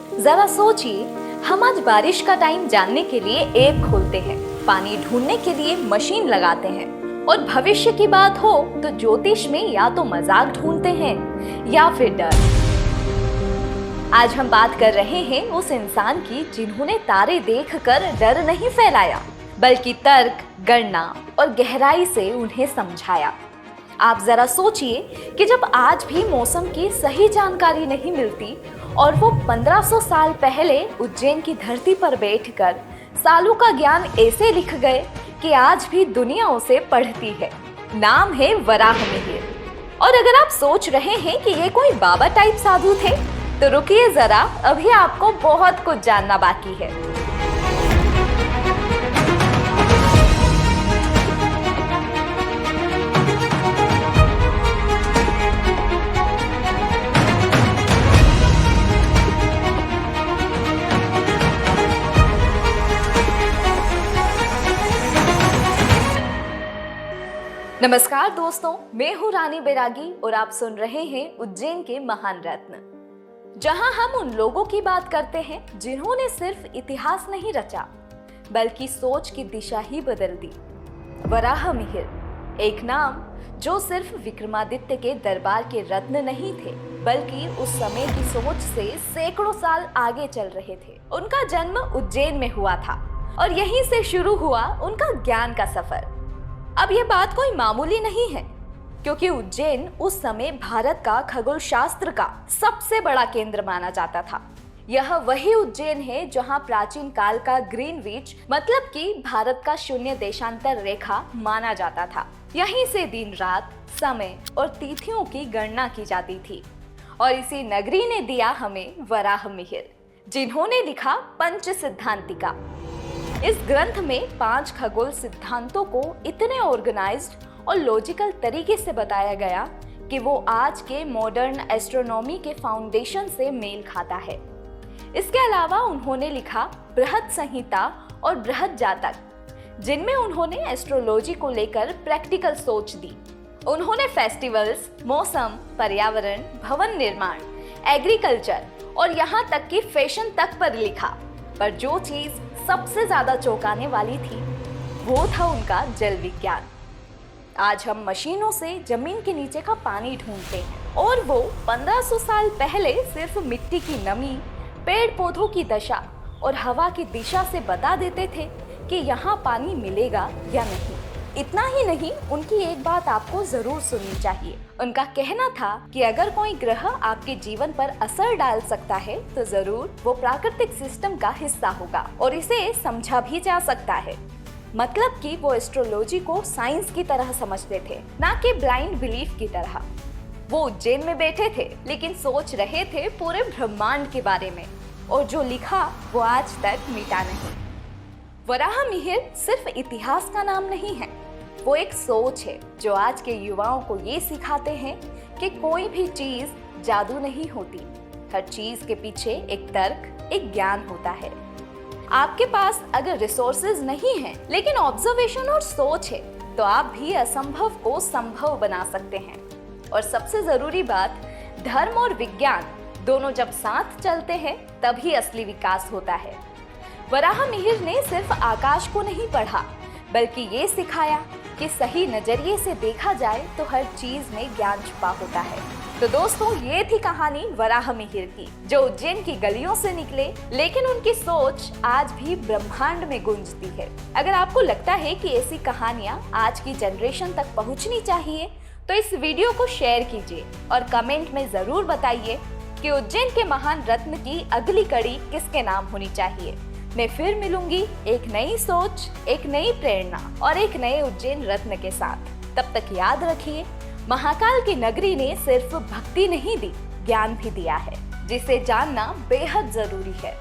जरा सोचिए, हम आज बारिश का टाइम जानने के लिए ऐप खोलते हैं, पानी ढूंढने के लिए मशीन लगाते हैं और भविष्य की बात हो तो ज्योतिष में या तो मजाक ढूंढते हैं या फिर डर। आज हम बात कर रहे हैं उस इंसान की जिन्होंने तारे देखकर डर नहीं फैलाया, बल्कि तर्क, गणना और गहराई से उन्हें समझाया। आप जरा सोचिए कि जब आज भी मौसम की सही जानकारी नहीं मिलती और वो 1500 साल पहले उज्जैन की धरती पर बैठकर सालों का ज्ञान ऐसे लिख गए कि आज भी दुनिया उसे पढ़ती है। नाम है वराहमिहिर। और अगर आप सोच रहे हैं कि ये कोई बाबा टाइप साधु थे, तो रुकिए जरा, अभी आपको बहुत कुछ जानना बाकी है। नमस्कार दोस्तों, मैं हूँ रानी बैरागी और आप सुन रहे हैं उज्जैन के महान रत्न, जहां हम उन लोगों की बात करते हैं जिन्होंने सिर्फ इतिहास नहीं रचा, बल्कि सोच की दिशा ही बदल दी। वराहमिहिर, एक नाम जो सिर्फ विक्रमादित्य के दरबार के रत्न नहीं थे, बल्कि उस समय की सोच से सैकड़ों साल आगे चल रहे थे। उनका जन्म उज्जैन में हुआ था और यहीं से शुरू हुआ उनका ज्ञान का सफर। अब यह बात कोई मामूली नहीं है, क्योंकि उज्जैन उस समय भारत का खगोल शास्त्र का सबसे बड़ा केंद्र माना जाता था। यह वही उज्जैन है जहां प्राचीन काल का ग्रीनविच मतलब कि भारत का शून्य देशांतर रेखा माना जाता था। यहीं से दिन रात, समय और तिथियों की गणना की जाती थी। और इसी नगरी ने दिया हमें वराहमिहिर, जिन्होंने लिखा पंच सिद्धांतिका। इस ग्रंथ में 5 खगोल सिद्धांतों को इतने ऑर्गेनाइज्ड और लॉजिकल तरीके से बताया गया कि वो आज के मॉडर्न एस्ट्रोनॉमी के फाउंडेशन से मेल खाता है। इसके अलावा उन्होंने लिखा बृहत संहिता और बृहत जातक, जिनमें उन्होंने एस्ट्रोलॉजी को लेकर प्रैक्टिकल सोच दी। उन्होंने फेस्टिवल्स, मौसम, पर्यावरण, भवन निर्माण, एग्रीकल्चर और यहाँ तक कि फैशन तक पर लिखा। पर जो चीज सबसे ज्यादा चौंकाने वाली थी, वो था उनका जल विज्ञान। आज हम मशीनों से जमीन के नीचे का पानी ढूंढते हैं और वो 1500 साल पहले सिर्फ मिट्टी की नमी, पेड़ पौधों की दशा और हवा की दिशा से बता देते थे कि यहाँ पानी मिलेगा या नहीं। इतना ही नहीं, उनकी एक बात आपको जरूर सुननी चाहिए। उनका कहना था कि अगर कोई ग्रह आपके जीवन पर असर डाल सकता है तो जरूर वो प्राकृतिक सिस्टम का हिस्सा होगा और इसे समझा भी जा सकता है। मतलब कि वो एस्ट्रोलॉजी को साइंस की तरह समझते थे, ना कि ब्लाइंड बिलीफ की तरह। वो उज्जैन में बैठे थे, लेकिन सोच रहे थे पूरे ब्रह्मांड के बारे में, और जो लिखा वो आज तक मिटा नहीं। वराहमिहिर सिर्फ इतिहास का नाम नहीं है, वो एक सोच है जो आज के युवाओं को ये सिखाते हैं कि कोई भी चीज जादू नहीं होती। हर चीज के पीछे एक तर्क, एक ज्ञान होता है। आपके पास अगर रिसोर्सेज नहीं हैं, लेकिन ऑब्जर्वेशन और सोच है, तो आप भी असंभव को संभव बना सकते हैं। और सबसे जरूरी बात, धर्म और विज्ञान दोनों जब साथ चलते हैं तभी असली विकास होता है। वराहमिहिर ने सिर्फ आकाश को नहीं पढ़ा, बल्कि ये सिखाया कि सही नजरिए से देखा जाए तो हर चीज में ज्ञान छुपा होता है। तो दोस्तों, ये थी कहानी वराहमिहिर की, जो उज्जैन की गलियों से निकले, लेकिन उनकी सोच आज भी ब्रह्मांड में गूंजती है। अगर आपको लगता है कि ऐसी कहानियां आज की जनरेशन तक पहुंचनी चाहिए, तो इस वीडियो को शेयर कीजिए और कमेंट में जरूर बताइए कि उज्जैन के महान रत्न की अगली कड़ी किसके नाम होनी चाहिए। मैं फिर मिलूंगी एक नई सोच, एक नई प्रेरणा और एक नए उज्जैन रत्न के साथ। तब तक याद रखिए, महाकाल की नगरी ने सिर्फ भक्ति नहीं दी, ज्ञान भी दिया है, जिसे जानना बेहद जरूरी है।